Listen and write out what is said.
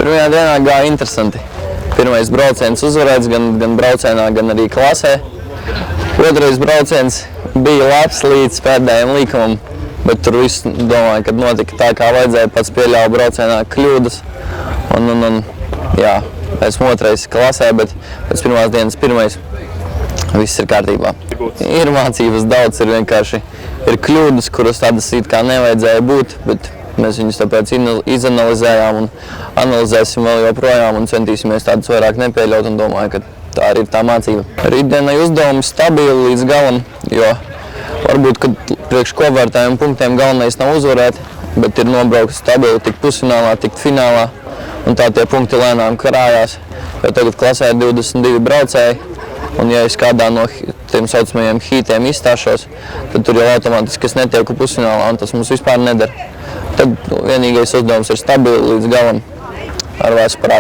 Pirmajā dienā gāja interesanti. Pirmais brauciens uzvarēts gan braucienā, gan arī klasē. Otrais brauciens bija labs līdz pēdējiem līkumam, bet tur viss, domāju, kad notika tā, kā vajadzēja, pats pieļāva braucienā kļūdas. Jā, esmu otrais klasē, bet pēc pirmās dienas pirmais viss ir kārtībā. Ir mācības daudz, ir vienkārši kļūdas, kuras tādas it kā nevajadzēja būt, bet mēs viņus tāpēc izanalizējām un analizēsim vēl joprojām un centīsimies tādus vairāk nepieļaut un domāju, ka tā arī ir tā mācība. Rītdienai uzdevumi stabili līdz galam, jo varbūt, kad priekš kopvērtējumu punktiem galvenais nav uzvarēt, bet ir nobraukt stabili, tikt pusfinālā, tikt finālā un tā tie punkti lēnām karājās, jo tagad klasē ir 22 braucēji. Un ja es kādā no tiem saucamajiem hītiem izstāšos, tad tur jau automātiski es netieku pusfinālā un tas mums vispār nedara. Tad vienīgais uzdevums ir stabili līdz galam ar vēsu prātu.